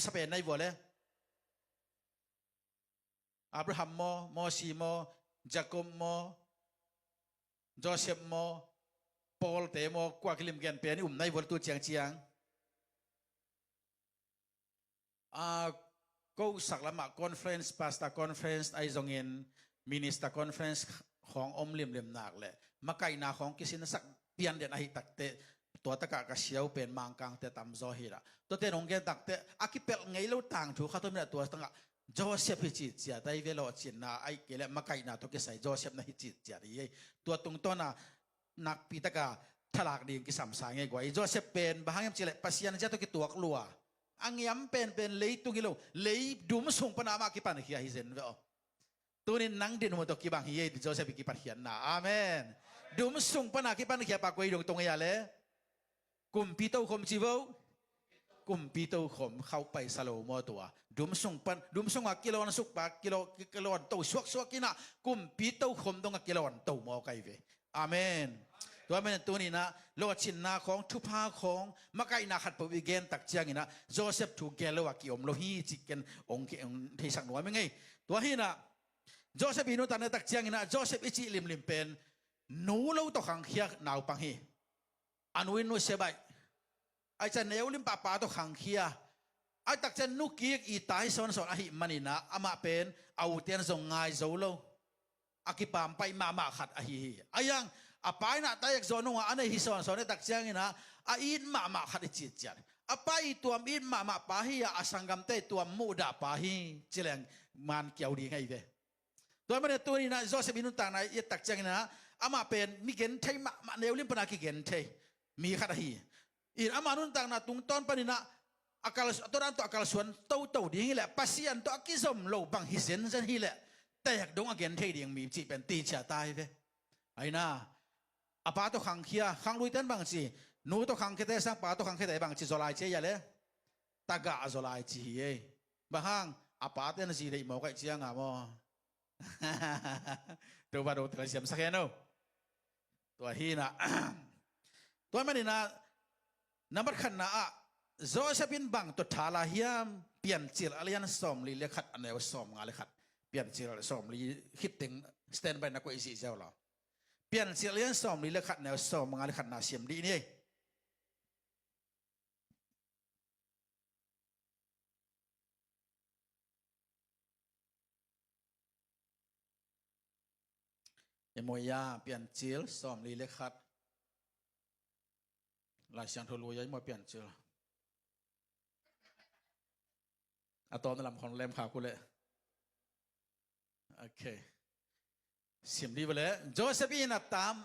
สเปนในบ่เลยอับราฮัมโมซีจาโคบโจเซฟปอลเตกว่ากิลิมแกนเป็นในบ่ตัวเจียงก็สักละมาคอนเฟรนซ์พาสต้าคอนเฟรนซ์ไอซงเงินมินิสเตอร์คอนเฟรนซ์ของอมเลียมนักเลยมาไกนาของกิสินสักเปลี่ยนเด่นไอตักเตตัวตะกะกะเชียวเป็นมังกังเตตำโซฮิระตัวเตนองเกตักเตอากิเปลไงเราต่างถูกเขาตัวมีตัวตั้งโจเซฟฮิจิตเจียได้เวลาจินนาไอเกลมาไกนาตัวเกใส่โจเซฟนะฮิจิตเจียดีตัวตรงต้นน่ะนักปีตะกะทลากดีกิสัมสางไงกว่าโจเซฟเป็นบางอย่างจิเลปัสยานเจ้าตัวกิตัวกลัวอังยำเป็นเลยตุกิโลเลยดูมส่งปนามากิปันเฮียฮิเซนเวอตัวนี้นังดินหัวตัวกิบังเฮียโจเซฟกิปันเฮียนนะอาเมนดูมส่งปนากิปันเฮียปากไว้ตรงเฮียเลยกุมปีโตคมจีวกุมปีโตคมเข้าไปสโลมอตัวดุมส่งปันดุมส่งกิโลนสุกปากกิโลนโตสวกกินะกุมปีโตคมตรงกิโลนโตมอไกเวอาเมนตัวเมนตัวนี้นะโลชินนาของทุพาของมาไกนาขัดปวิเกนตักเจียงนะโจเซฟถูกแกลวกิอมโลฮีจิกันองค์ที่สักหน่วยไม่ไงตัวนี้นะโจเซฟอินุตันตักเจียงนะโจเซฟอิจิลิมเป็นนูเลวตกขังเขียนาวปังฮีอันวินนุเซบายไอจะเนวลิมป้าตัวขังเขียไอตักจะนุกีกอีตายสอนอหิมันินะอามาเป็นเอาเตียนส่งง่ายโจโลอากิปามไปมาขัดอหิไอยังอาไปนะตายกโจนงอันนี้ฮิสอนตักเจียงนะอินมาขัดจิตจันอาไปตัวอินมาปาฮีอาสังกัมเตตัวมูดาปาฮีเจริญมันเกี่ยวดีไงเวตัวมันตัวนี้นะโจเซฟินุตังนะยตักเจียงนะอามาเป็นมีเกณฑ์ไทยมาเนวลิมปนากิเกณฑ์ไทยมีขัดฮีอินอามานุนตังนะตุงต้นปนินะอากาศตัวนั้นตัวอากาศส่วนโตดีนี่แหละปัสยันตัวกิสมโลบังฮิเซนเซนนี่แหละแต่อยากดงอเกณฑ์ไทยเดียงมีจีเป็นตีเฉียตายเวไอ้น่าอาปาตัวขังเขียขังลุยเต้นบางจีนูตัวขังเขตสังปาตัวขังเขตบางจีโซลายเชียเลยตากะโซลายจีเอบางอาปาเต้นจีเลยหมอกไอเชียงอ่ะมอตัวบาดูตัวเสียมสักแค่นู้ตัวฮีน่ะตัวมันนี่นะนับขันนะโจเซฟินบังตัวทาลาฮิยามเปลี่ยนจิลอะไรยันสอมลีเลขัดอันเดียวสอมงาเลขัดเปลี่ยนจิลสอมลีคิดถึงสแตนบายนักวิจิเจ้าหรอเปลี่ยนจิลยันสอมลีเลขัดแนวสอมงาเลขัดนาเสียมดีนี่เอโมยาเปลี่ยนจิลสอมลีเลขัดหลายเสียงทะลุยังไม่เปลี่ยนจิลตอนนั้นลำของเล่มข่าวกูเลยโอเคเสียมดีไปเลยโจเซฟีนัตตาม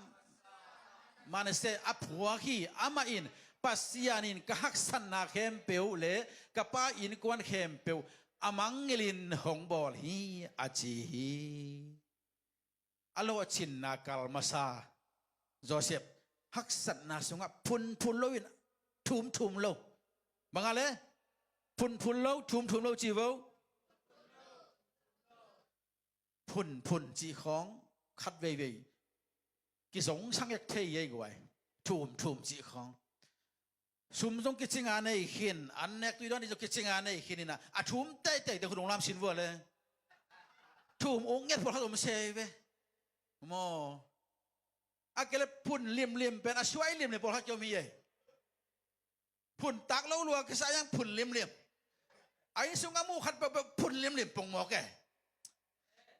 มันเสอผัวขี้อามาอินปัสยานินกหักสันนาเข้มเปียวเลยกับป้าอินกวนเข้มเปียวอามังเงลินหงบอลฮีอาจีฮีอโลชินนาคัลมาซาโจเซฟหักสันนาสุงะพุนโลวินทุมโลบังอะไรพุนโลทุมโลจีวพุนจีของคัดเวกิสงช่างยักเทยกว่าทุมจีของสุมจงกิจงานในขินอันเนกตัวนี้จะกิจงานในขินนี่นะทุมเตะแต่คุณองค์รำสินวัวเลยทุมองค์เงี้ยพอเขาตัวมันเซเวโมอาเกลพุนเลี่ยมเป็นอาช่วยเลี่ยมเลยพอเขาจะมีพุนตักเล่าลัวก็ใส่ยังพุนเลี่ยมไอ้สุงามูขัดแบบพุนเลี่ยมปงหมอกแก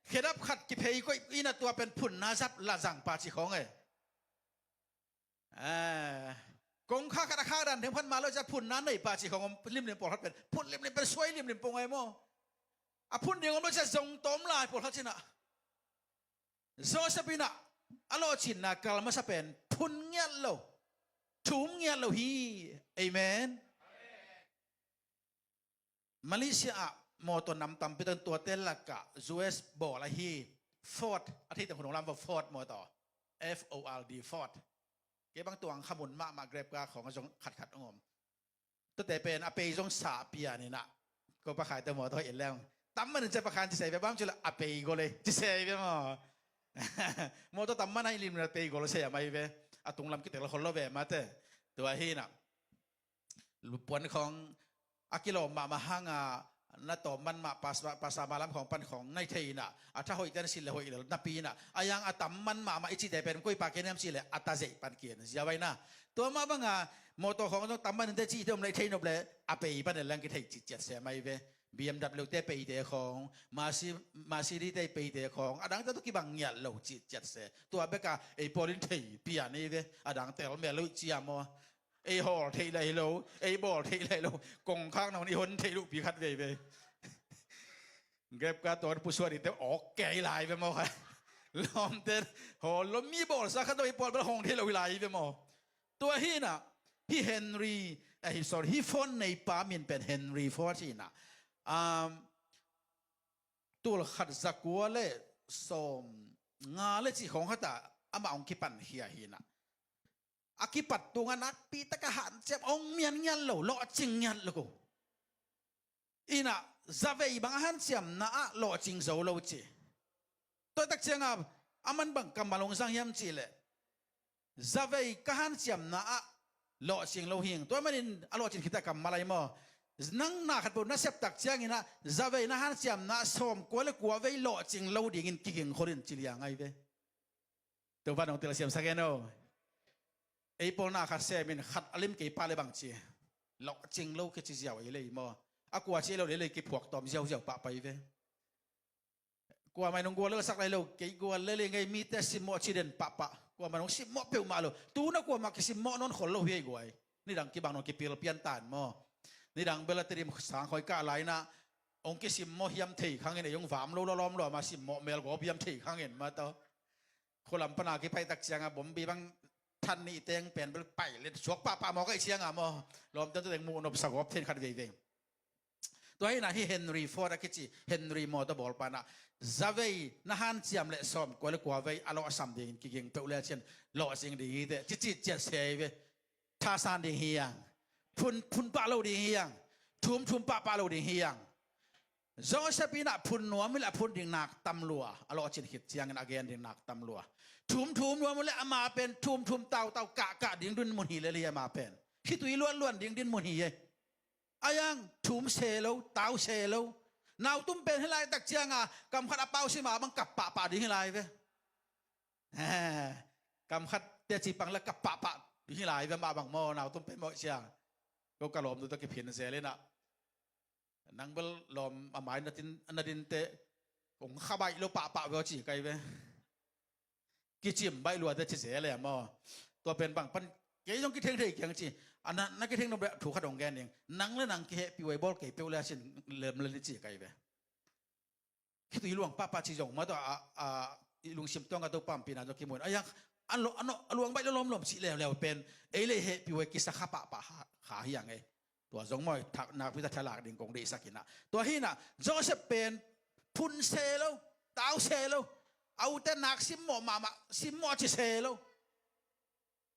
เขดับขัดกิเพย์ก็อินาตัวเป็นพุนนาซับลาจังปาจิของกงข้าขัดข้าดันถึงพันมาแล้วจะพุนนั้นในปาจิของเลี่ยมปอดเป็นพุนเลี่ยมเป็นช่วยเลี่ยมปงไงโมพุนเดียวมันจะส่งต้มลายปอดเขาชินะโซสปินะอโลชินนะกลมาสเป็นพุนเงี้ยโลถุงเงี้ยโลฮีเอเมนมาเลเซียมอตัวนำตำไปตัวเตลกะยูเอสบอลละฮีฟอร์ดอาทิตย์แต่คนของเราบอกฟอร์ดมอต่อ FORD ฟอร์ดเก็บบางตัวขมุนมาเกรบกาของกระทรวงขัดงมตั้งแต่เป็นอเปย์จงสาเปียนี่นะก็ประคายแต่หมอตัวเห็นแล้วตั้มมันจะประคายจะใส่ไปบ้างจุลอเปย์ก็เลยจะใส่ไปมอตัวตั้มมันให้ริมอเปย์ก็เลยใส่มาไปตรงลำกิตแต่ละคนละแบบมาแต่ตัวฮีน่ะลูกปวนของ อากิโลมาหางานาตอมันมาภาษามาลำของปันของในไทยนะถ้าหอยกันสิเลหอยเลยนับปีนะอายังอาตัมมันมาอิจิแต่เป็นกุยปากเกนมสิเลอัตตาเจปันเกียนจะไว้นะตัวมาบังอาโมโตของต้องตัมมันเดจิเดิมในไทยนบเลยอาเปย์ปันเดลังกิไทยจิตเจ็ดเสียไม่เว BMW เตไปเตของมาซีดีเตไปเตของอดังตุกิบังเงียโลจิตเจ็ดเสียตัวเบกาไอพอลินไทยปียนี่เวอดังเตลเมลุจิอามอไอฮอลไทยไรโลไอบอลไทยไรโลกงข้างนอกนี่ฮนไทยลุปีคัดเวเวเก็บกาตัวผู้ช่วยนี่เตออกแก่ลายไปมั้งค่ะล้อมเตโหล้มมีบอลสักขนาดไอบอลเป็นห้องที่เราลายไปมั้งตัวฮีน่ะฮีเฮนรี่sorry ฮีฟอนในป่ามินเป็นเฮนรี่ฟอร์ชีน่ะตัวขัดสักวัวเล่สมงาเล่จีของเขาแต่อามาองคิปันเฮียฮีน่ะอากิปัดตัวนักปีตะกะหันเจ็บองเมียนยันโลโลจิงยันโลกูอีน่ะจะเวบางหันเสียมน่ะโลจิงโซโลจีตัวตักเชียงอ่ะอามันบังกำมาลงสังยามจีเลยจะเวกะหันเสียมน่ะโลจิงโลหิงตัวมันอโลจิงคิดตะกำมาอะไรมั้งนั่งหน้าขัดปุ่นน่ะเสพตักเชียงอีน่ะจะเวน่ะหันเสียมน่ะสมกว่าเลยกว่าเวโลจิงโลดิ่งกิงคนอื่นจีเลียงไงเวตัวบ้านของเตลเสียมสักแค่โนไอ้ปนน่ะขัดเสียมินขัดอลิมกี่ปาเลยบางจีโลจิงโลคิดจีเจียวอีเลยมั้งอากว่าเชี่ยวเลยกี่พวกตอมเจียวปะไปเว้กว่าไม่น้องกว่าเลือกสักไรเลยกี่กว่าเลยไงมีแต่สิมอชิเดนปะกว่าไม่น้องสิมอเปียวมาเลยตูนักกว่ามาคิสิมอนนขนโลเฮกว่านี่ดังกี่บางน้องกี่เปียเปียนตานมั้งนี่ดังเบลตรีมสังคอยกะไหลนะองค์กิสิมอเฮียมเทข้างเงินยงฟามล้อมล้อมาสิมอเมลก็เฮียมเทข้างเงินมาต่อคนลำปนากี่ไปตักเชียงอ่ะผมบีบางท่านนี่เตียงเปลี่ยนไปเลยชกปะมอก็เชียงอ่ะมั้งล้อมจนตัวเองมูนบสักวับเทนขัดเวงตัวนี้นะที่เฮนรี่ฟอร์ดกิจิเฮนรี่มอเตอร์บอลปานะจะเวน่าหันเจียมเละสอมกว่าเลยกว่าเวอารมณ์สัมดิ่งกิ่งเปล่าเช่นหล่อสิ่งดีเดจิตเจ็ดเสียเวท่าสานดิ่งเฮียงพุนปะเราดิ่งเฮียงทุ่มปะเราดิ่งเฮียงโจเซปีน่ะพุนนัวมิละพุนดิ่งหนักตำลัวอารมณ์จิตหิดเจียงกันอเกนดิ่งหนักตำลัวทุ่มนัวมิละมาเป็นทุ่มเต่ากะดิ่งดุนมุนหีเลยมาเป็นคิดตุยล้วนดิ่งดินมุนหีอายังทุ่มเชลเต้าเชลนาวตุ้มเป็นให้ไรตักเชียงอ่ะกำขัดอาเป้าสิมาบังกับปะดีให้ไรเว้ยกำขัดเตียจีปังแล้วกับปะดีให้ไรเว้ยมาบังมอนาวตุ้มเป็นหมดเชียงก็กระลมดูตะกี้เพียนเสียเลยนะนังเบลลมอาหมายนาดินเตะองข้าใบโลปะเวอจีไกเว้ยกิจิมใบลัวเตะเสียเลยมอตัวเป็นบังปันเกี่ยงกิเทงเทงอย่างจีอันนั้นนักเทงนบถูกขัดองแกนเองนังและนังเกะปีไวบอลเกะเปล่าเช่นเริ่มเลยจีไกเว้ยคิดตัวอีหลวงป้าชิจงมาตัวอีลุงชิมต้องกับตัวปั๊มปีนั้นตัวกิมวนยังอันหลวงใบล้มสิแล้วเป็นเอเลยเฮปีไวกิสข้าปะขาอย่างไงตัวจงมอยถักนักพิจารณาดิ่งกงดีสักินะตัวฮีน่ะโจเซฟเป็นพุนเซโลเต้าเซโลเอาแต่นักซิมมอจิเซโล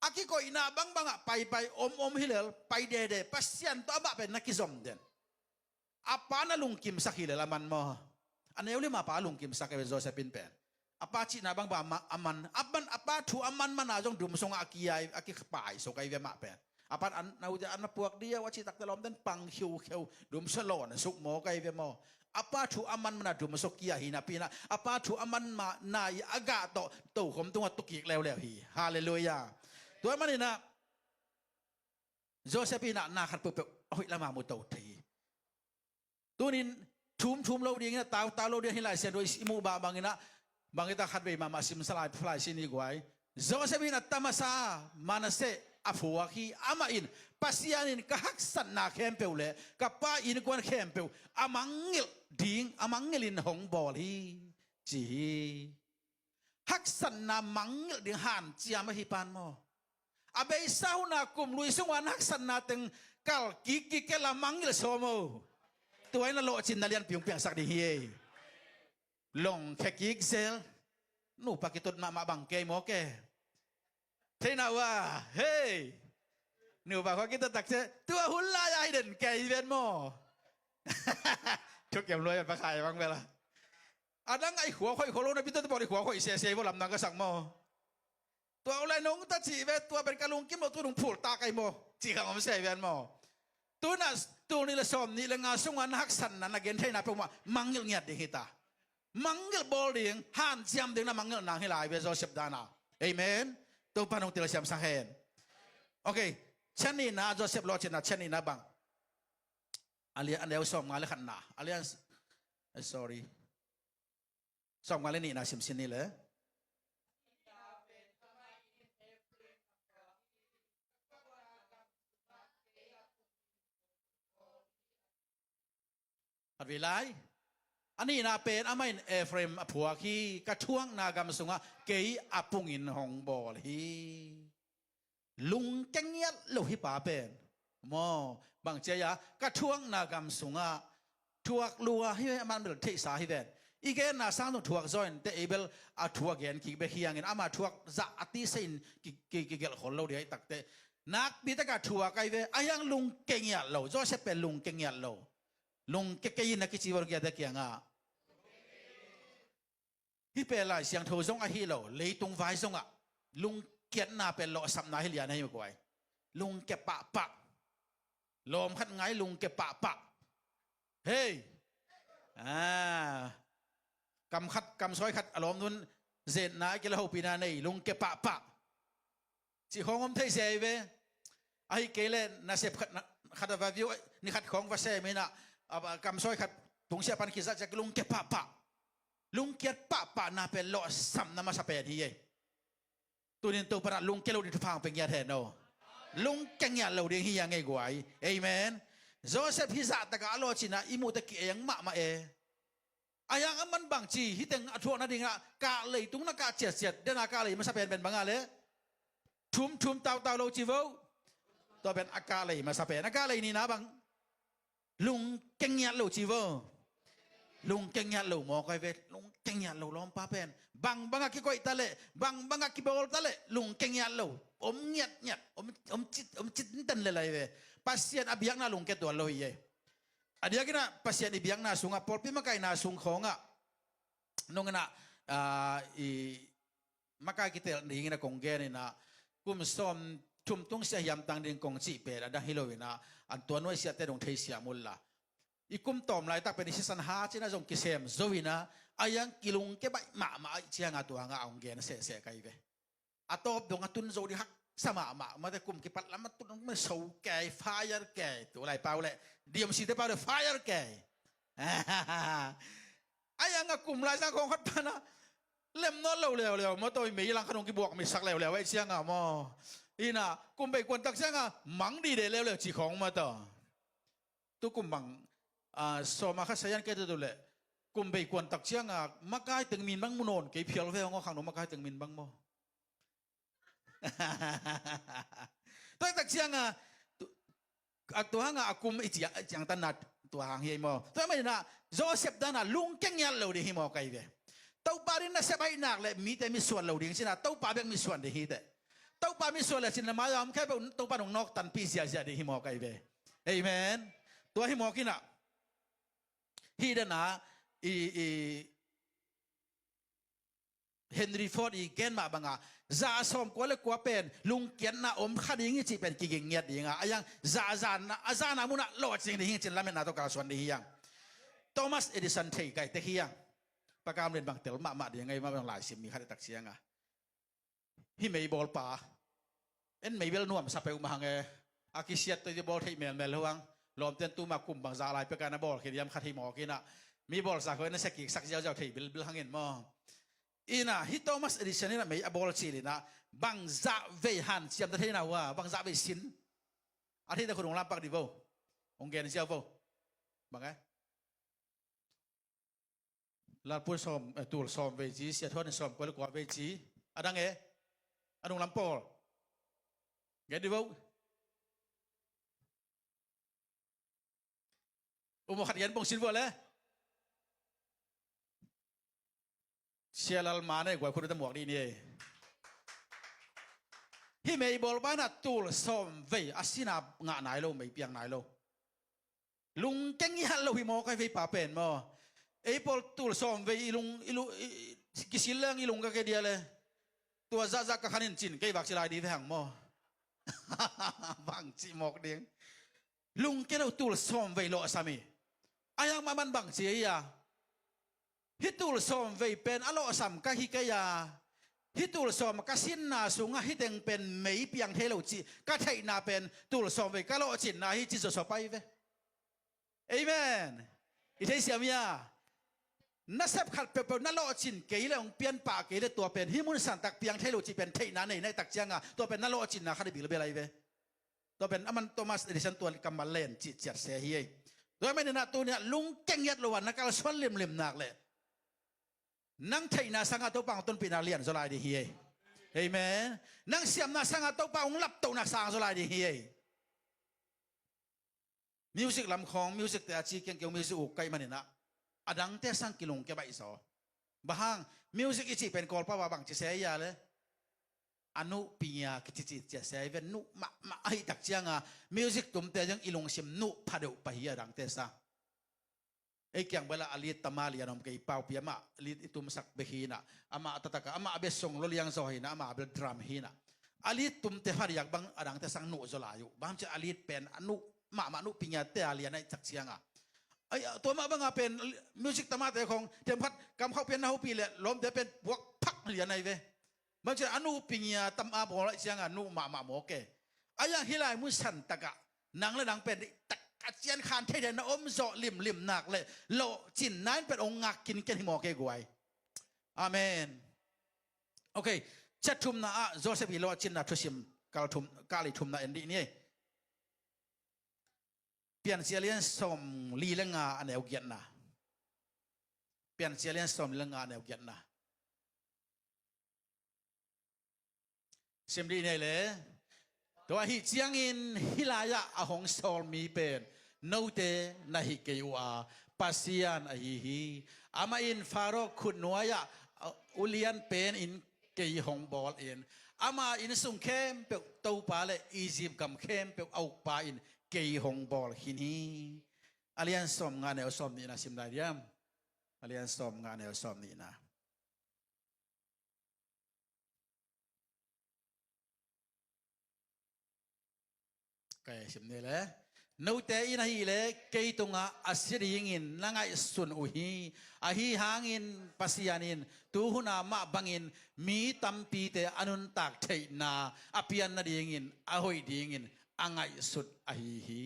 อากิโกอินาบังอ่ะไปอมฮิเลลไปเดปัสยันตัวบ้าเป็นนักกิจอมเด่นอาปานาลุงกิมสักฮิเลลมันมออันนี้เรียกมาปาลุงกิมสักเป็นโจเซฟเป็นอาปาจีนาบังบ่าอามันอาปาถูอามันมาจงดุมทรงอากิปายสกายเวมาเป็นอาปาอันนาจะอันพวกเดียวว่าชิตักตะลอมดันปังคิวดุมสลอนสุกหมอกายเวมออาปาถูอามันมาดุมสกียหินาปีนะอาปาถูอามันมานายอากาศโตขมตัวตุกิกแล้วฮีฮาเลลูยาตัวมันนี่นะโจเซฟีน่าขัดเปิดโอ้ยละมามุตโตทีตัวนี้ทุ่มเราดีงี้นะตาเราดีให้หลายเสียโดยอิมูบาบางงี้นะบางงี้ตาขัดไปมาซิมสลายฟลายซินีกวยโจเซฟีน่ตามาซามานาเซอาฟัวคีอามาอินปัสยานินกะฮักสันนาเข้มเปลเลยกับป้าอินกวนเข้มเปลอามังเงลดิ่งอามังเงลินหงบอลฮีจีฮักสันนามังเงลดิ่งหันเจียมาฮิปานโมอาเบย์สาวนักกุมลุยสวรรค์ฮักสันนาตึงกัลกิกละมังเงลโซโมตัวนั้นโลจินนาเลียนเปียงสักดีเฮลงแค่กิกเซลนูปากิตุนมาบังเกยโมเกเทน่าว่าเฮ้หนูบอกว่ากินตักเจตัวหุ่นลายเด่นแกอีเวนโมชุกเก็บรวยไปขายบ้างเวลาอันนั้นไอ้หัวค่อยโคโลนะพี่ต้นบอกไอ้หัวค่อยเสียพวกลำนังก็สั่งโมตัวอะไรน้องตาจีเวตัวเป็นกะลุงกินโมตัวหนุ่มผูดตาไก่โมจีขังผมเสียเวนโม tu na tu ni la som ni la nga sunga na haksan na nagen thai na puma mangil ngiat ding hita mangil bol ding han siam ding na mangil nang hilai be Joseph dana amen tu panong til siam sang hen okay chani na Joseph lo chena chani na bang ali an deu som ngale khan na ali sorry som ngale ni na sim sin ni leอันวิไลอันนี้นาเป็นอาไม่เอฟเรมผัวขี้กระช่วงนากรรมสุงะเกยอปุงินหงบอลฮีลุงแกงเงี้ยลุฮิป่าเป็นมอบางเจียกระช่วงนากรรมสุงะทวกลัวให้มันเป็นเทสาฮิเวนอีกแกน่าสร้างต้องทวกจอยแต่เอเบลอาทวกเงินกิเบคียงเงินอามาทวกจะอติสินกิเกลคนเราเดียตักเตนักบิดกระทวกไอเวอายังลุงแกงเงี้ยเราจอยเสเป็นลุงแกงเงี้ยเราลุงเกย์นักจีวรกียดเกียงอ่ะฮิเปล่าเสียงโทซงอ่ะฮิโลเลยตรงไฟซงอ่ะลุงเกียดน่าเป็นโลสัมนาฮิเลียนให้มาก่อยลุงเก็บปะปะลมขัดไงลุงเก็บปะปะเฮ้ยกำขัดกำซอยขัดอารมณ์นู้นเจนนะกิเลหูปีนาในลุงเก็บปะปะจีของผมเทเสเวไอ้เกเลน่าเสพขัดวาวิวนี่ขัดของวาเซมินะกำซอยขัดถุงเสียปันกิจจะลุงเก็บปะปะลุงเก็บปะปะน่าเป็นโลสัมนามาสเปดีเย่ตัวนี้ตัวปนัดลุงเกลูดิทุพังเป็นยาแทนโนลุงแกงยาเราเดียงฮียังไงกว่าเอเมนโจเซฟพิซาตะกาโลจินะอิมูตะเกียงมาเออายังมันบางจีฮิตังอัทวนัดดิงะกาเลยตุงนักกาเจียดเดนากาเลยมาสเปนเป็นบางอะไรทุมเตาโลจิโวตัวเป็นอากาเลยมาสเปนอากาเลยนี่นะบางลุงเก่งยัดลูจีวลุงเก่งยัดลูมองไปเวลุงเก่งยัดลูล้อมป้าเป็นบางกิโกอิตาเลบางกิบอลตาเลลุงเก่งยัดลูอมเงียดอมจิตตันเลยเวปัสเซียนอภิยังน่าลุงเกตัวลอยเย่อดียกินะปัสเซียนอภิยังน่าสุงอ่ะพอพี่มาไกน่าสุงของอ่ะนงน่ะมาไกกิเตอร์นี่นะกงเกนี่นะกุมซ้อมทุ่มตุ้งเสียยามตังดิงกงจีเปรดังฮิโลวินะอันตัวน้อยเสียแต่ดงเทเสียมุลละอีกุมตอมลายตักเป็นสิสันหาเจนะจงกิเซมโซวินะอายังกิลุงเก็บใบมาเชียงอาตัวงาองเกนเสไกเวอัตบดงตุนโซดิฮักสมาแต่กุมกิปัดแล้วมันตุนมันโซแก่ไฟร์แก่ตัวไรเปล่าเลยเดียมสิเตเปล่าเลยไฟร์แก่อายังกุมลายสังของขัดพนะเล่มน้อยเร็วมาตัวมีลังขนมกิบวกมีสักเร็วไอ้เชียงอ่ะมออีน่ะกุมไปกวนตักเสียงอ่ะมังดีเดเร็วจีของมาต่อตุกุมบังสมาคัสยันเกตุตุเล่กุมไปกวนตักเสียงอ่ะมักไก่ตึงมินบังมุนนเกี่ยวเพียวเวงก็ขังนมักไก่ตึงมินบังโมตัวตักเสียงอ่ะตัวหางอ่ะกุมอีจีจังตันนัดตัวหางเฮียโมตัวไม่น่ะโจเซฟดานะลุงเก่งยันเราดีฮิโมไก่เวตัวปารินน่ะเซบายนักเลยมีแต่มีส่วนเราดีสินะตัวปาเบงมีส่วนดีฮิเตตัวปามีส่วนเลยสินะมาเอาแค่ตัวปานงนอกตันปีเสียดีฮิโมไก่เวเอเมนตัวฮิโมกินะฮีเดนะเฮนรี่ฟอร์ดอีเกนมาบังอ่ะซาสมกว่าเลยกว่าเป็นลุงเกียนนะอมขัดยิงจีเป็นกิงเงียดยิงอ่ะยังซานะมุนะหลอดสิ่งที่ยิงจินละเมนนาตัวกาส่วนนี้ยังโทมัสเอดิสันเทย์ไก่เตะยังประการเรียนบางเตลมาดียังไงมาบางหลายสิมีขัดตักเสียงอ่ะฮิไม่บอลป่าเอ็นไม่เวลนุ่มสับไปอุมาหังอากิเซียตตัวบอลที่เมลหลวงลมเต้นตู้มากุมบางซาลายประการนับอลขี้ยำขัดที่หมอกินอ่ะมีบอลสักคนนั่นสักกี่สักเจ้าที่บิลหังเงินมออีน่ะฮิโตมัสเอดิชันนี่นะไม่บอลชีลินะบางซาเวหันเสียมตะเทน่าว่าบางซาเวสินอาทิตย์ตะคนองลำปักดิโวองเกนเจ้าโวบางไงลาพูดซ้อมตัวซ้อมเวจีเสียทอดในซ้อมก็เลยกว่าเวจีอะดังอะดงลำปอลเกดิโวอุโมขัดยันปงสินวัวเลยเชียร์ลัลมาเนี่ยกว่าคุณตะหมวกดีนี่ฮิเมย์บอลบ้านะตูลซ้อมเวอาศินางะไหนโลไม่เปียงไหนโลลุงเก่งยันโลฮิโมก็เวป่าเป็นมั้งไอ้บอลตูลซ้อมเวอีลุงกิสิเรื่องอีลุงก็แค่เดียวเลยตัวซาก็ขันินจินก็บักชิลายดีแพงมั้งบางจีหมอกเดียง ลุงแกเราตูลซอมไว้โลสามีอายังมามันบังเสียฮิตูลซอมไว้เป็นอโลสัมกะฮิกะยาฮิตูลซอมกะสินนาสุงะฮิเต็งเป็นเมยเปียงเทโลจิกะไทนาเป็นตูลซอมไว้กะโลจินนาฮิจิโซไปเวเอเมนอิเทเสียมียนัสเซบขัดเปเปนัลโลจินเกยเลองเปลี่ยนปากเกยเลตัวเป็นฮิมุนสันตักเปียงเทโลจิเป็นเทนาในตักเจียงอ่ะตัวเป็นนัลโลจินนะคดีบิลเบลไลเวตัวเป็นอามันโทมัสเอดิสันตัวกำมาเล่นจิตจัดเสียเฮียโดยไม่ได้นาตัวเนี่ยลุงเก่งยัดลวันนักการสวนเลี่ยมนักเลยนั่งไทยนาสังกัดตัวปังต้นปีนาเลียนสลายดีเฮียเฮ้ยแม่นั่งเสียมนาสังกัดตัวปังองลับตัวนักสางสลายดีเฮียมิวสิกลำคองมิวสิกแต่อาชีพเก่งมิวสิกอุกไกมันเนี่ยนะอดังเตสังกิลงแกไปสอบางมิวสิกอีจีเป็นกอลป้าว่าบังจะเสียยาเลยอนุปียากิจิจะเสียเป็นนุมาไอ้ตักเจียงอ่ะมิวสิกตุ่มแต่ยังอีลงเสียมนุพาเดวไปยาดังเตสังไอ้เกี่ยงเวลาอลิตตมาเลียนอมเกยเป่าเปียมาอลิตตุ่มสักเบฮีนะอามาตะตะกะอามาเบส่งโลเลียงโซฮีนะอามาเบลดรัมฮีนะอลิตตุ่มเตหาริยักบังอดังเตสังนุโซลาอยู่บางจะอลิตเป็นอนุมานุปียาเตอเลียนไอ้ตักเจียงอ่ะไอ้ตัวมาบังเป็นมิวสิกตมาแต่ของเต็มพัดกำเข้าเป็นนาหูปีเลยล้มแต่เป็นพวกพักเลียนไอ้เวบางทีอนุปิญญาตมาพอละเสียงอนุมาโมเกอายังฮิลายมุสันตะกะนางและนางเป็นตะกะเจียนคานเทเดนอมโซลิมหนักเลยโลจินนั้นเป็นองค์งักกินกันที่โมเกกวยอาเมนโอเคจัดทุมนะโจเซฟิโลจินนะทุชิมกาลิทุมนะเอ็นดีนี่เปลี่ยนเสียเลียนสมลีเลงาอันเอวเกียนนะเปลี่ยนเสียเลียนสมลีเลงาอันเอวเกียนนะสิมดีเนี่ยเลยตัวฮิเจียงอินฮิลายะอาหงสอลมีเป็นโนเตนะฮิเกยวาปัสยานอหิฮิอามาอินฟาโรขุนนัวยะอุเลียนเป็นอินเกยหงบอลอินอามาอินสุงเข้มเปเต้าปาเลอียิปต์กำเข้มเปเอาปาอินเกยหงบอลฮินีอาเลียนสมงานเอลสมนี่นะสิมได้เดียมอาเลียนสมงานเอลสมนี่นะสิมเนี่ยเลยนูเตอินฮีเลยเกยตุงะอาศิริยิงนังไอสุนอุฮีอาฮีหางินปัสยานินตูหุนามาบังินมีตัมปีเตอนุนตักเทนาอภิยันนาดียิงอาหอยดียิงอังไอสุดอาฮี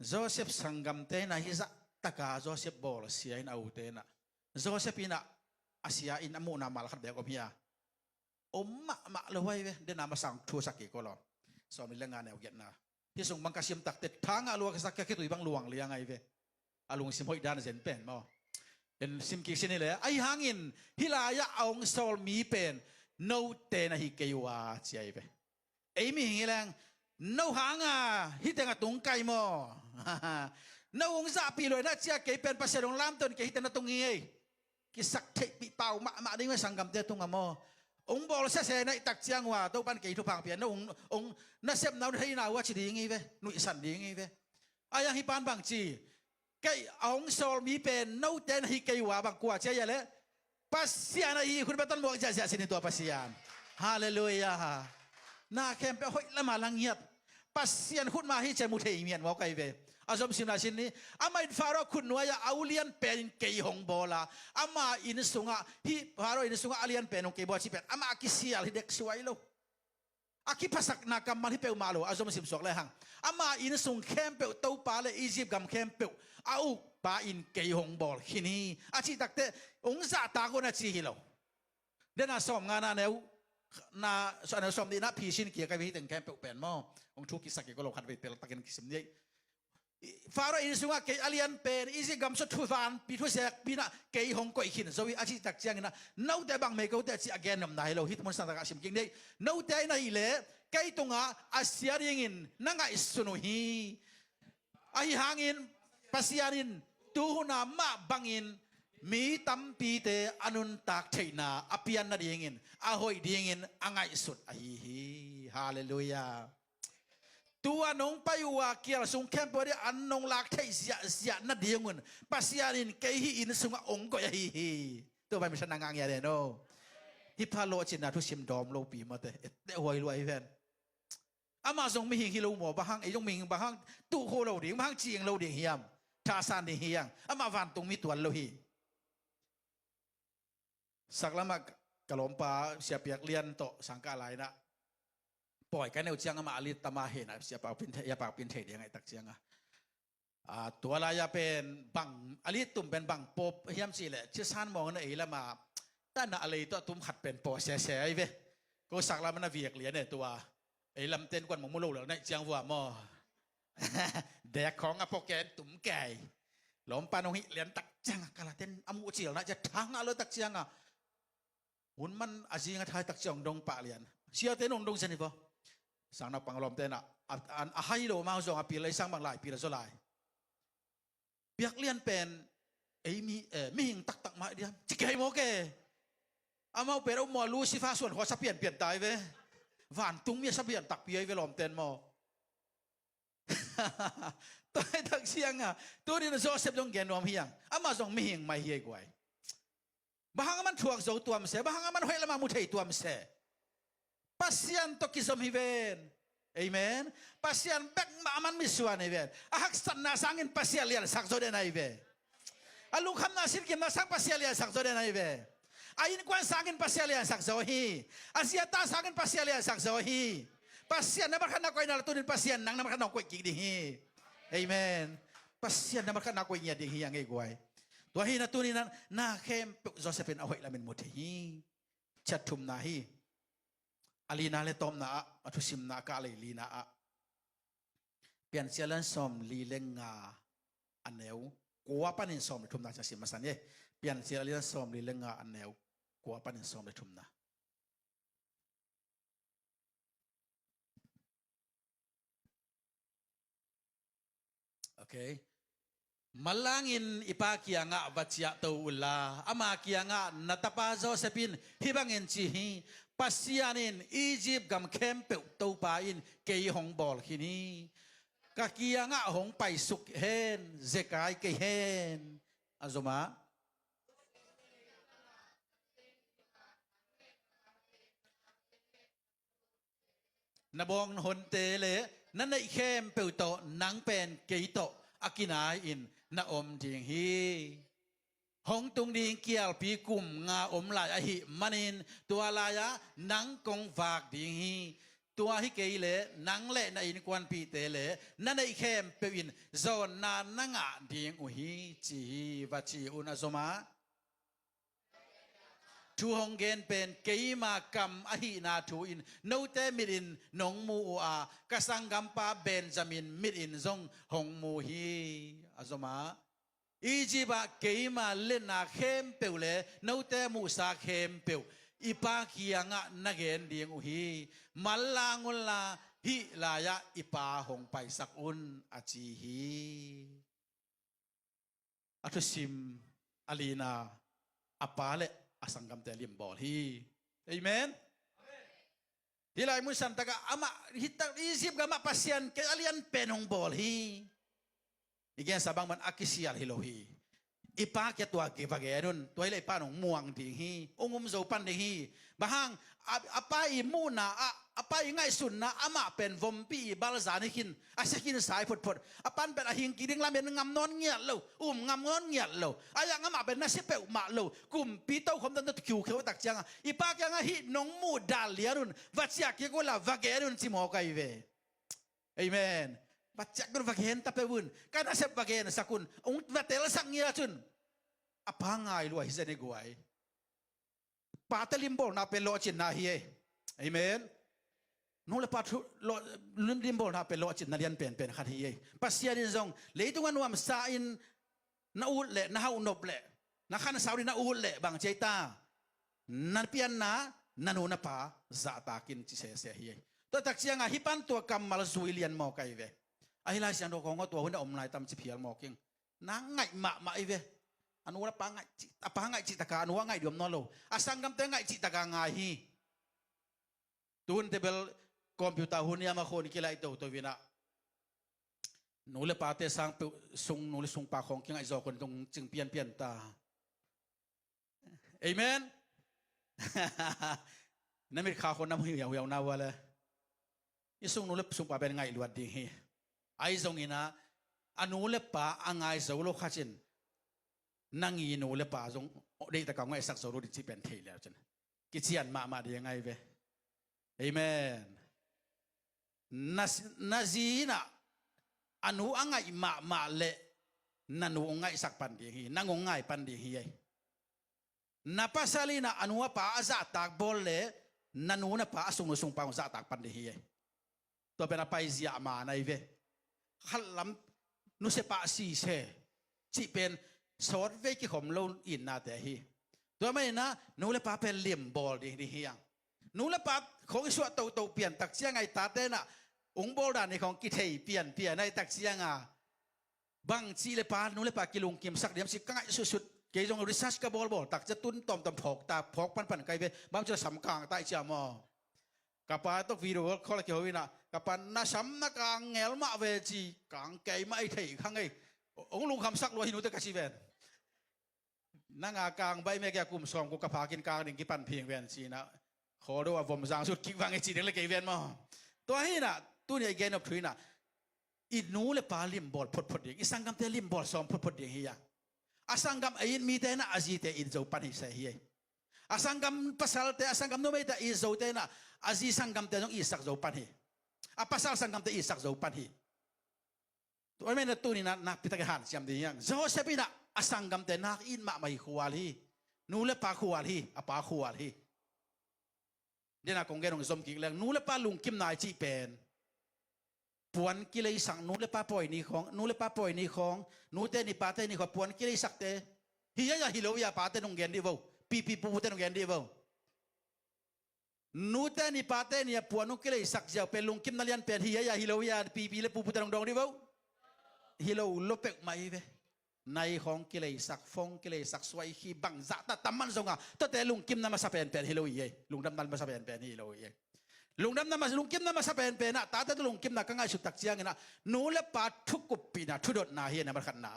โจเซฟสังกัมเตนะฮิซะตะกาโจเซฟบอลเสียอินเอาเตนะโจเซฟอินะอาเซียอินอมูนามาลขัดเดียกอมิยาอมมาเลยเว้ยเดนามาสั่งทัวสักกี่ก็ลองสอนมีเรื่องงานแนวเกียรตินะที่ส่งบังคับซิมตักเต็ดทางอาลัวกษักแค่ตุยบังหลวงเลี้ยงไงเว้อาลุงซิมหอยดานเซนเป็นมั้งเป็นซิมกิเชนี่เลยไอหางินฮิลายะองสอลมีเป็นโนเตนะฮิเกยวาเจียเว้ไอมีหิงแรงโนหางาฮิเตงตุงไก่มั้งโนองซาปีเลยนะเจียเกยเป็นภาษาดงลามต้นเกยฮิเตนตุงงี้กิสักเทปีเป่ามาดิ้งไว้สังกัมเตตุงอะมั้งองบอลเสในตักเจียงว่าตัวปันเกยทุพังเปียนองนัเซมนาวที่นาว่าชิดีงี้เว้หนุ่ยสันดีงี้เว้อายังฮิปานบางจีเกยองโซลมีเป็นนาวเตนฮิเกยว่าบางกว่าเจียเลยปัสยานะฮีคุณเป็นต้นบอกจะเสียสินตัวปัสยานฮาเลลูยาน่าแคมเปหอยละมาลังเงียบปัสยานคุณมาให้เจมุเทอีเมียนว่าไกเว้อาสมสิมนาชินนี้อามาอินฟาโรคุณนัวยาอาเลียนเป็นเกยหงบอลาอามาอินสุงะฮิฟาโรอินสุงะอาเลียนเป็นองเกยบอลชิเป็นอามาอากิเซียลฮิเด็กสวยโลอากิภาษานักกรรมที่เปลมาโลอาสมสิมสกเลยหังอามาอินสุงเข้มเปลเต้าปาเลอียิปต์กำเข้มเปลอาอุปาอินเกยหงบอลฮินีอาชิตักเตองซาตาโกนาชิฮิโลเดน่าสมงานนาเนวนาส่วนสมดีนาพีชินเกียร์กับวิธีแต่งเข้มเปลเป็นมั้งองทุกิสักเกก็โลขัดไปเปลตะกินกิสมนี้ฟาโรอินสุงะเกยอาเลียนเป็นอีสิกัมสุดทุฟานปีทุเสกปีน่ะเกยหงก็อีกินโซวิอาชิตักเจียงนะน้าแต่บางเมกเอาแต่จีอเกนนำนายเราฮิตมันสังตะกะชิมกินได้น้าแต่ในเล่เกยตุงะอาเซียริงินนังไงสุนุฮีอาฮิหางินปัสยานินตูหุนามาบังอินมีตัมปีเตอนุนตักเทนาอภิยันนาดีงินอาหอยดีงินอังไงสุดอาฮีฮาเลลูยาตัวน้องไปว่าเกี่ยวสุงแคมป์บริอันน้องลักไทยเสียนัดเดียงเงินปัสยานินเกยฮิอินสุงองก็ยาฮีตัวไปไม่ชนะงานอย่างเดียวโนฮิพาโลจินาทุชิมดอมโลปีมาเตะหวยรวยแฟน อามาส่งมีหิงฮิโลหมอบะฮังไอ้จงมิงบะฮังตู้โคโลดิงบะฮังจีงโลดิงเฮียมทาซานดิเฮียงอามาวันตรงมีตัวโลหิสักละมากะลอมปาเสียเปียกเลียนโตสังกาหลายนะปล่อยกันแนวเจียงอามาอลิตมาเห็นเสียปากปินยาปากปินเทดยังไงตักเจียงตัวลายเป็นบังอลิตุ่มเป็นบังปบเฮียมสิแหละชื่อซานมองนั่นเองละมาด้านน่ะอะไรตัวตุ้มขัดเป็นปอเสียไอ้เว้ก็สักละมันน่ะเวียกเหลียนเนี่ยตัวไอ้ลำเต้นกวนหมงมุโลเหล่านั้นเจียงวัวมอแดกของอพอแกนตุ่มแก่หลอมปานงหิเหลียนตักเจียงกะละเต้นอมูเจียวนะจะทั้งอะไรตักเจียงหุ่นมันอาจีงทายตักเจียงดงปะเหลียนเชียวเต้นองดงเสนิพอสังนับปังลมเต้นไฮโลมาส่งปีเลยสร้างบางหลายปีละโซลายเปียกเลียนเป็นไอ้มีหิงตักมาเดียวจิกไอ้โมเกอามาเป็นเอาหมอลูซิฟ้าส่วนขอสับเปลี่ยนตายเว้หวานตุ้งเมียสับเปลี่ยนตักเปียไปหลอมเต้นมอตัวไอ้ตักเสียงตัวนี้โซเซฟจงเกนนอมเฮียงอามาส่งมีหิงไม่เฮียกวยบางมันถ่วงโซตัวมันเสบางมันห้อยละมามุทัยตัวมันเสpasien to kisom hiven amen pasien bek aman miswan hiven ahak sanna sangin pasial lian sakzo den hive alu kham na sir kim na sang pasial lian sakzo den hive ain kwan sangin pasial lian sakzo hi asia ta sangin pasial lian sakzo hi pasien na bakhan na koy na tunin pasien nang na bakhan na koy ki di hi amen pasien na bakhan na koy nya di hi yang egwai to hi na tunin na khem Josephin ahoy lamin muthi chatum na hi alina le tom na atusim na ka le lina pian sialan som li lenga aneu kwa panin som le thumna chasim masan ye pian sialan som li lenga aneu kwa panin som le thumna okay malangin ipakia nga batia to ula ama kia nga natapa Josephine hibangin chi hi pasianin Egypt gam kempe to pain kei hong bol khini ka kia nga hong pai suk hen zekai ke hen azoma nabong hon te le nanai kempe to nang pen kei to akina in na om ding hi hong tung ding kial pi kum nga om lai a hi manin tua laya nang kong vak ding hi tua hi ke le nang le na in kwan pi te le na nei khem pe in zon na nanga ding u hi chi va chi un azoma tu hong gen pen keima kam a hi na tu in no te mirin nong mu a kasangam pa Benjamin mirin zong hong mu hi azoma Ijiba keima lena khem peule no te mu sa khem peu ipa kianga nagen ding uhi malangol la hi la ya ipa hong pai sak un achi hi atusim alina apale asangam te lim bol hi amen hilai mun san taga ama hitak isip gama pasien ke alian penong bol hi igen sabang man akisial hilohi ipa kya tua ke bagenun toile panong muang ding hi ungum zo pan ding hi bahang apai muna apai ngai sun na ama pen vompi balzani kin asakin sai phot phot apan pen ahing kiding lamen ngam non ngia lo ngam non ngia lo aya ngama pen na sepe ma lo kum pi tau khom dan tu khiu tak chang ipa kya nga hi nong mu dal liarun vachia ke ko la vagerun chi mo kai ve amen baca gun bagian tapi pun karena sep bagian sakun vatel sangia chun apa ngai luai zene guai patelimbol na pelo chin na hi amen no le pat lo limbol na pelo chin na lian pen khat hi pasia din zong leitungan wam sa in na ul le na hau nop le na khan saudi na ul le bang cheita nan pian na nanu na pa za takin chi se hi to tak siang hipan to kamal zuilian mo kai ve ahilai siang do kong to hun om lai tam chi phial mo king na ngai ma i ve anu la pa ngai apa ngai chi taka anu ngai diom no lo asangam te ngai chi taka ngai hi tun tebel computer hun ya ma khon kilai to vina nu le pa te sang sung nu le sung pa khong king ai zo kon tong ching pian ta amen namit kha khon nam hu ya na wala isung nu le sung pa ben ngai luat ding hi ai zong ina anu le pa angai zo lo khachin nangi nu le pa zong de ta ka ngai sak zo ro di chi pen thei le chen ki chian ma de ngai ve amen nazina anu angai ma le nanu ngai sak pan ding hi nangu ngai pan ding hi na pasalina anu pa aza tak bol le nanu na pa sung pa za tak pan ding hi to pena pai zia ma nai ve khalam nu se pa si se chi pen sort ve ki khom lo in na te hi to mai na nu le pa pen lim bol ding hi yang nu le pa khong su to pian tak chiang ai ta te na ung bol dan ni khong ki thei pian ai tak chiang a bang chi le pa nu le pa ki lung kim sak diam si kai su ke jong research ka bol takจะตุ้นตอมพอกตาพอกปันไกเวบางจะสำกลางใต้เจ้ามอกะปาตกวิดีโอคอลเกวินะกะปันนะสำนักกลางแงลมาเวจีกลางไกมาไอ้ไทยข้างไอ้องลุงคำสักลอยหินุตะกะชีเวนนางากลางใบแม่แกกลุ่มสองกูกะพากินกลางดิ่งกิปันเพียงเวนจีนะขอด้วยว่าผมสร้างสุดกิวังไอ้จีเด็กเลยเกเวนมาตัวให้น่ะตัวนี้ไอ้แกนอบถุยน่ะอีนูเลยปาลิมบอลพดดิ่งอีสังกัมเตลิมบอลซ้อมพดดิ่งเฮียasanggam ayin mi te na azite idzo pan hi sa hi asanggam pasal te asanggam no me ta izo te na azi sanggam te nong isak zo pan hi a pasal sanggam te isak zo pan hi to me na tu ni na pitagahan siam di yang zo sepina asanggam te nak in ma mai khual hi nu le pa khual hi apa khual hi dena kong gerong zom ki leng nu le pa lung kim nai chi penปวนกิเลสักนู้เลป้าป่อยนี่ของนู้เลป้าป่อยนี่ของนู้เตนี่ป้าเตนี่ของปวนกิเลสักเตฮิยะฮิโลวิยาป้าเตนงเกนดีบ่ปีปูเตนงเกนดีบ่นู้เตนี่ป้าเตนี่ปวนนุกิเลสักเจ้าเป็นลุงกิมนาเลียนเป็นฮิยะฮิโลวิยาปีเลปูเตนงดองดีบ่ฮิโลลบเป็กไม่เวในของกิเลสักฟงกิเลสักสวยขี้บังจะตะมันซงอ่ะตั้งแต่ลุงกิมนามาซาเป็นฮิโลวิยลุงดำนันมาซาเป็นฮิโลวิยลุงดำน้ำมาลุงกิมน้ำมาสเปนนะตาแต่ลุงกิมน่ะก็ง่ายสุดตักเจียงนะนูเล็บปาทุกกุปปีนะทุดดนาเฮียนะมันขันนา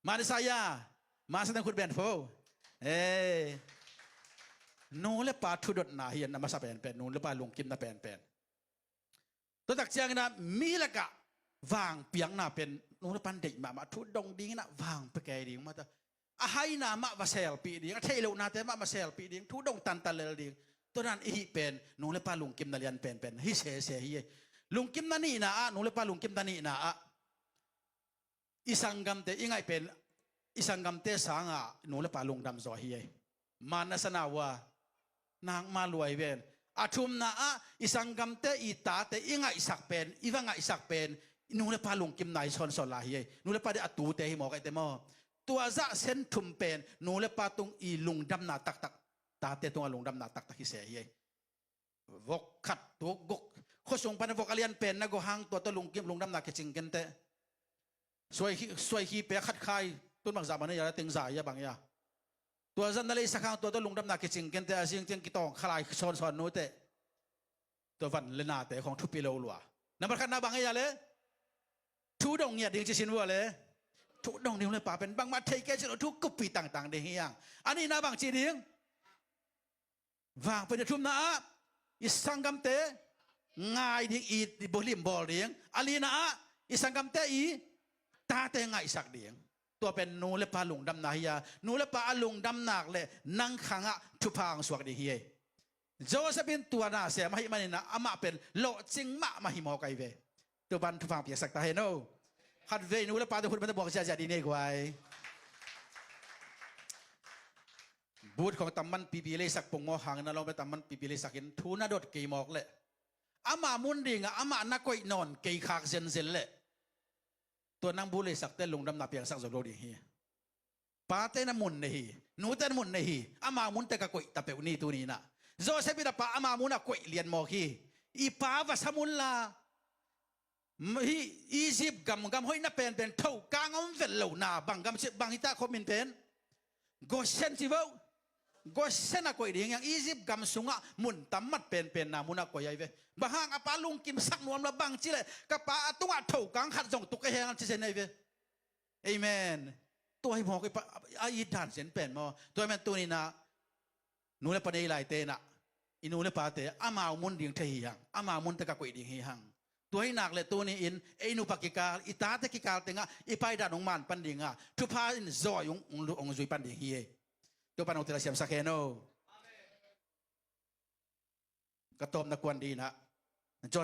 มาในสายามาแสดงคุณเบนโฟนูเล็บปาทุดดนาเฮียนะมาสเปนนูเล็บปาลุงกิมน่ะเป็นตัวตักเจียงนะมีละกะวางเปียงน่ะเป็นนูเล็บปันเด็กมาทุดงดิ้งนะวางไปแกดิ้งมาแต่อาให้น่ะมาเซลปีดิ้งเทเลน่ะแต่มาเซลปีดิ้งทุดงตันเลดิ้งตัวนั้นอีเป็นนูเลปาลุงกิมนาเลียนเป็นฮิเสฮีลุงกิมนานี่นะนูเลปาลุงกิมนานี่นะอิสังกัมเตอิงไงเป็นอิสังกัมเตสังนูเลปาลุงดำจอฮีมานาสนาวานางมาลวยเวนอาทุมนะอิสังกัมเตอีตาเตอิงไงสักเป็นอีวังไงสักเป็นนูเลปาลุงกิมนายชนสลาฮีนูเลปาเดอตูเตฮิมอกไอเตมอตัวจะเส้นทุมเป็นนูเลปาตุงอีลุงดำนาตักตาเตตรงอลงดำนาตักฮิเสฮีวกขัดตัวกกข้อส่งปันวกอเลียนเป็นนักหางตัวลุงกิมลุงดำนาเกจิงกันเตสวยฮีเปียขัดคายต้นบางสามันเนี่ยติงสายบางอย่างตัวจันทร์เลยสักครั้งตัวลุงดำนาเกจิงกันเตอาเซียงเตียงกิตองขลายซอนโน้ตเตตัววันเลนาเตของทุปิโลลัวนั่นมันขัดนาบางอย่างเลยทุดงเนี่ยดิ้งจะชินวัวเลยทุดงดิ้งเลยป่าเป็นบางมาเทเกจิโนทุกกุปีต่างๆเดียงอันนี้นาบางจีดิ้งวางไปในทุ่มนาอิสังกัมเตง่ายดิ้งอีบอลิมบอลดิ้งอาลีนาอิสังกัมเตอีตาเตง่ายสักดิ้งตัวเป็นนูเลปาลุงดำนาฮิยานูเลปาลุงดำนักเลยนั่งขังทุพางสวกดีเฮียโจจะเป็นตัวน่าเสียมาหิมันนะอามาเป็นโลจิงมาหิมอไกเวตัวบันทุพางเปียสักตาเฮโนขัดเวนูเลปาตัวคุณมันจะบอกจะดีเนกไว้บูธของตำมันปีเลยสักปงมอหังนะเราไปตำมันปีเลยสักเห็นทูน่าดดเกยมอกเลยอามามุนดิ่งอามานักกวยนอนเกยขากเซนเลยตัวนั่งบูเลยสักเต้ลงดำนาเปียงสักสโลดีเฮียป้าเต้นมุนเนี่ยฮีนูเต้นมุนเนี่ยฮีอามามุนเตกะกวยตะเปวนี่ตัวนี้นะโจเซปิดาป้าอามามุนอะกวยเลียนมอกีอีป้าวาสมุนลาฮีอียิปต์กำห้อยน่ะเป็นเท่ากางอมเวลเหล่านาบางฮิตาคอมมินเป็นโกเซนซิเวลก็เส้นกวยเดียงอย่างอียิปต์กำสุงะมุนตั้มมัดเป็นนามุนกวยใหญ่เว้บางอาปาลุงกิมสักนวมละบางจิเลยกับปาตัวถูกกังขัดส่งตุกแหงที่เซนไอเว้เอเมนตัวให้บอกไอ้อีด่านเซนเป็นมอตัวแม่ตัวนี้นะนูเลปนเอไลเตนะ อินูเลปาเตอามามุนดิ่งเทียงอามามุนตะกะกวยดิ่งเฮียงตัวให้หนักเลยตัวนี้อินเอนูปากิกาอิตาตะกิกาเตงะอีไปดานองมันปันดิ่งอ่ะทุพาอินซอยองจุยปันดิ่งเฮียตัวปันองเตลเซียมสักแค่โนกระตอมนักวนดีนะจอ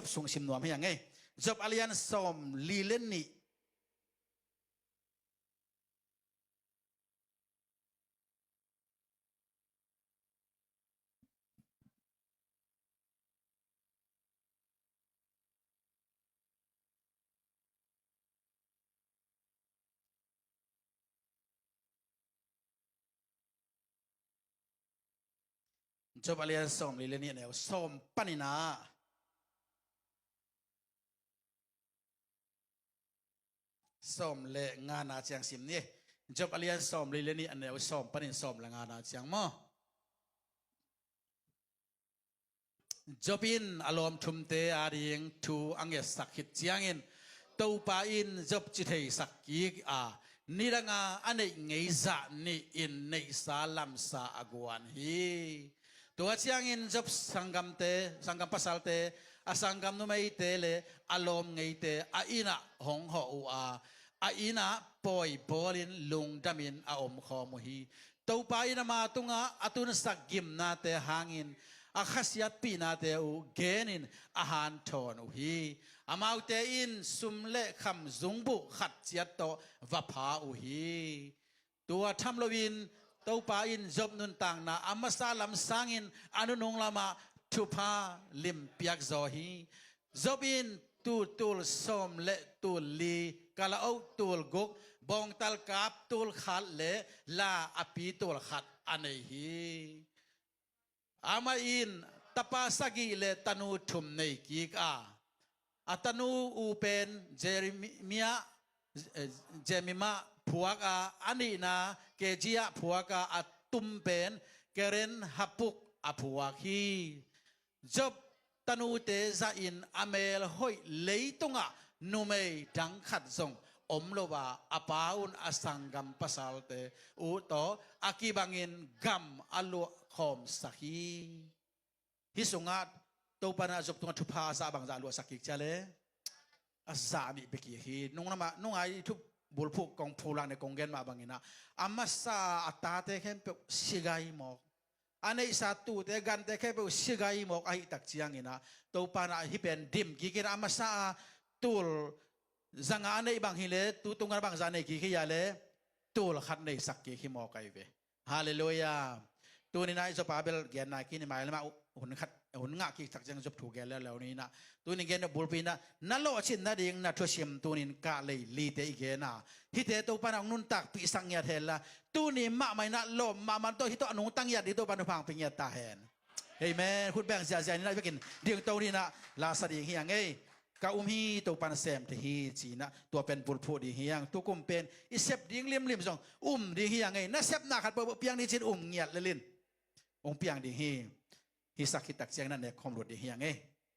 บส่งสิมนวมให้ยังไงจอบอาลียันซอมลีเลนนี่จบอาลียันซอมลีเลนนี่เนี่ยซอมปันินาซอมเลงานาเจียงสิมนี่จบอาลียันซอมลีเลนนี่อันเนี่ยซอมปันินซอมเลงานาเจียงมั้งจบินอารมณ์ทุมเตอาริงทูอังเกสักขิดเจียงอินตัวปาอินจบจิตให้สักกีกนี่ละงาอันนี้ไงจะนี่อินในสาลัมสาอากวนฮีตัวเจียงอินจบสังกัมเตสังกัมปัสสัลเตสังกัมนุไม่เตเลอารมณ์ไงเตอินะหงหัวอินะปอยบอลินลุงดามินอมขอมุฮีตัวปาอินะมาตุงตุนสักกิมนาเตหางินkhasiat pinate u genin ahan thon u hi amaute in sumle kham zungbu khat chiat to vapha u hi tua thamlovin topa in job nun tang na amasa lam sangin anunong lama thupa lim piak zo hi jobin tul som le tul li kala au tul gok bong tal kap tul khat le la api tul khat anei hi ama in tapasagi le tanu thum nei ki ka atanu upen jemima phuaka anina kejia phuaka atum pen keren hapuk aphuak hi job tanu te za in amel hoi leitunga numei dang khat zong omlowa apaun asangam pasalte uto akibangin gam alu khom sakhi hisungat to pana job tunga thupa sa bang za lu sakik chale azami beki hi nung ai thu bulphu kong phulang ne konggen ma bangina amasa atate khem pe sigai mo anei sa tu te gan te khe pe sigai mo ai tak chiang ina to pana hi pen dim ki kira amasa tul zanga nei bang hile tu tunga bang za nei ki khi ya le tul khat nei sakki hi mo kai ve hallelujahตัวนี้นายจบอาเบลเกียนนายกินหมายแล้วมาหุ่นงากิสักจังจบถูกแกแล้วนี่นะตัวนี้เกียนบุลปีนะนั่นโลชินนั่นเองนะทัวชิมตัวนี้กะเลยลีเตอีเกนะฮิเตตัวปานนุนตักปีสังยาเทละตัวนี้มาไม่นะลมมามันตัวฮิตอนุตั้งยาดีตัวปานพังปียาตาแหนเฮ้ยแม่คุณแบ่งเสียนี่นะไปกินเดียงตัวนี้นะลาสดีเฮียงเอ้กะฮีตัวปานเซมที่ฮีจีนะตัวเป็นบุลพูดีเฮียงตัวกุมเป็นอิเซบดิ้งลิมส่งดีเฮียงไงน่าเซบหนักขัดเปียงนี่จินเงียดเลยลินองเปียงดีฮีสักขิตักเสียงนั่นเนี่ยคอมรถดีเฮียงเอ้